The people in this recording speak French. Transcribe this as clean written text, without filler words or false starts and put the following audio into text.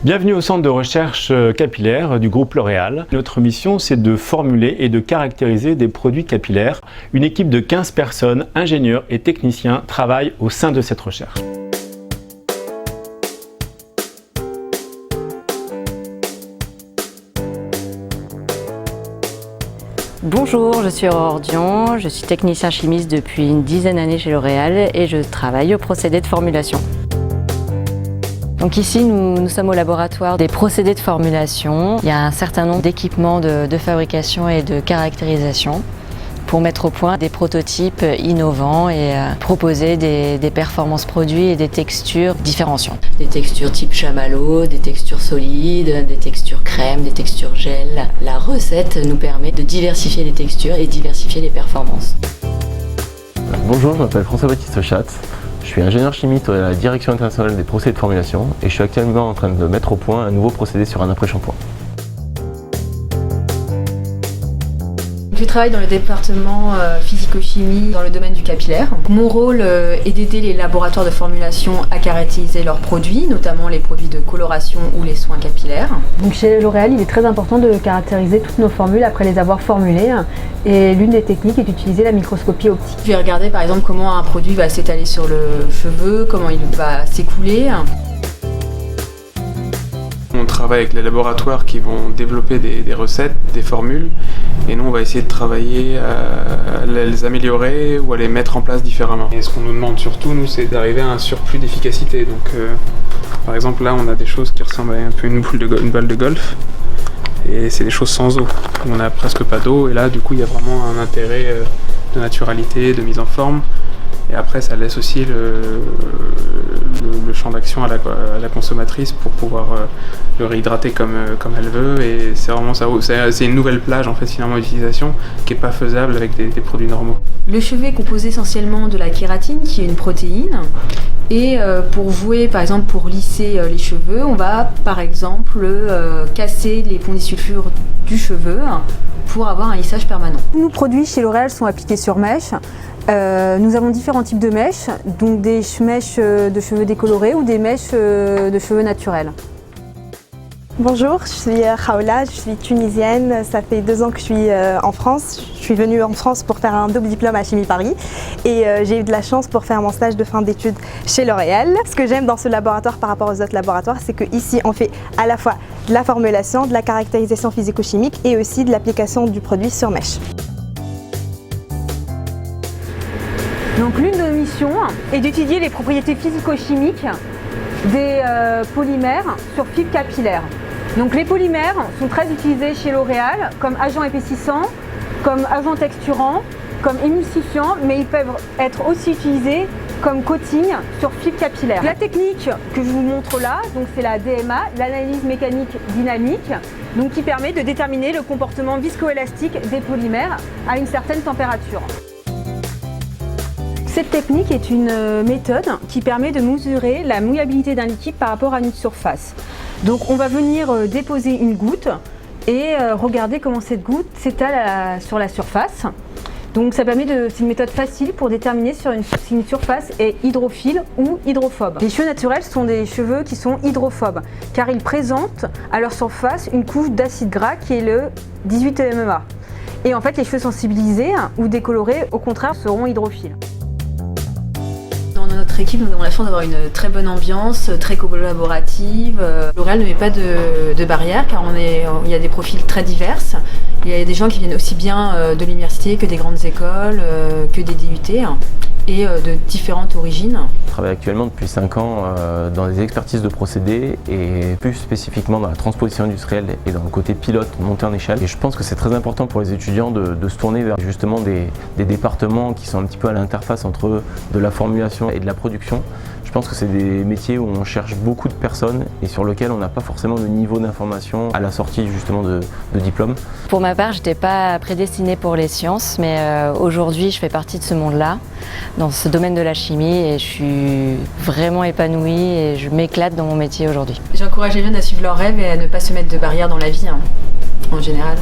Bienvenue au centre de recherche capillaire du groupe L'Oréal. Notre mission, c'est de formuler et de caractériser des produits capillaires. Une équipe de 15 personnes, ingénieurs et techniciens, travaille au sein de cette recherche. Bonjour, je suis Aurore Dion, je suis technicien chimiste depuis une dizaine d'années chez L'Oréal et je travaille au procédé de formulation. Donc ici, nous sommes au laboratoire des procédés de formulation. Il y a un certain nombre d'équipements de fabrication et de caractérisation pour mettre au point des prototypes innovants et proposer des performances produits et des textures différenciantes. Des textures type chamallow, des textures solides, des textures crème, des textures gel. La recette nous permet de diversifier les textures et diversifier les performances. Bonjour, je m'appelle François-Baptiste Schatz. Je suis ingénieur chimiste à la Direction internationale des procédés de formulation et je suis actuellement en train de mettre au point un nouveau procédé sur un après-shampoing. Je travaille dans le département physico-chimie dans le domaine du capillaire. Mon rôle est d'aider les laboratoires de formulation à caractériser leurs produits, notamment les produits de coloration ou les soins capillaires. Donc chez L'Oréal, il est très important de caractériser toutes nos formules après les avoir formulées. Et l'une des techniques est d'utiliser la microscopie optique. Je vais regarder par exemple comment un produit va s'étaler sur le cheveu, comment il va s'écouler. On travaille avec les laboratoires qui vont développer des recettes, des formules, et nous on va essayer de travailler à les améliorer ou à les mettre en place différemment. Et ce qu'on nous demande surtout, nous, c'est d'arriver à un surplus d'efficacité. Donc par exemple là on a des choses qui ressemblent à un peu une balle de golf, et c'est des choses sans eau. On n'a presque pas d'eau, et là du coup il y a vraiment un intérêt de naturalité, de mise en forme. Et après, ça laisse aussi le champ d'action à la consommatrice pour pouvoir le réhydrater comme elle veut. Et c'est vraiment ça, c'est une nouvelle plage en fait finalement d'utilisation qui n'est pas faisable avec des produits normaux. Le cheveu est composé essentiellement de la kératine, qui est une protéine. Et pour par exemple, pour lisser les cheveux, on va par exemple casser les ponts disulfure du cheveu pour avoir un lissage permanent. Tous nos produits chez L'Oréal sont appliqués sur mèche. Nous avons différents types de mèches, donc des mèches de cheveux décolorés ou des mèches de cheveux naturels. Bonjour, je suis Khaoula, je suis tunisienne, ça fait 2 ans que je suis en France. Je suis venue en France pour faire un double diplôme à Chimie Paris et j'ai eu de la chance pour faire mon stage de fin d'études chez L'Oréal. Ce que j'aime dans ce laboratoire par rapport aux autres laboratoires, c'est qu'ici on fait à la fois de la formulation, de la caractérisation physico-chimique et aussi de l'application du produit sur mèche. Donc l'une de nos missions est d'étudier les propriétés physico-chimiques des polymères sur fibres capillaires. Donc les polymères sont très utilisés chez L'Oréal comme agents épaississants, comme agents texturants, comme émulsifiants, mais ils peuvent être aussi utilisés comme coating sur fibres capillaires. La technique que je vous montre là, c'est la DMA, l'analyse mécanique dynamique, qui permet de déterminer le comportement viscoélastique des polymères à une certaine température. Cette technique est une méthode qui permet de mesurer la mouillabilité d'un liquide par rapport à une surface. Donc on va venir déposer une goutte et regarder comment cette goutte s'étale sur la surface. Donc c'est une méthode facile pour déterminer si une surface est hydrophile ou hydrophobe. Les cheveux naturels sont des cheveux qui sont hydrophobes car ils présentent à leur surface une couche d'acide gras qui est le 18 MMA. Et en fait les cheveux sensibilisés ou décolorés au contraire seront hydrophiles. Dans notre équipe, nous avons la chance d'avoir une très bonne ambiance, très collaborative. L'Oréal ne met pas de barrières car il y a des profils très divers. Il y a des gens qui viennent aussi bien de l'université que des grandes écoles, que des DUT et de différentes origines. Je travaille actuellement depuis 5 ans dans les expertises de procédés et plus spécifiquement dans la transposition industrielle et dans le côté pilote, montée en échelle. Et je pense que c'est très important pour les étudiants de se tourner vers justement des départements qui sont un petit peu à l'interface entre de la formulation et de la production. Je pense que c'est des métiers où on cherche beaucoup de personnes et sur lesquels on n'a pas forcément de niveau d'information à la sortie justement de diplôme. Pour ma part, je n'étais pas prédestinée pour les sciences, mais aujourd'hui, je fais partie de ce monde-là, dans ce domaine de la chimie, et je suis vraiment épanouie et je m'éclate dans mon métier aujourd'hui. J'encourage les jeunes à suivre leurs rêves et à ne pas se mettre de barrières dans la vie, en général.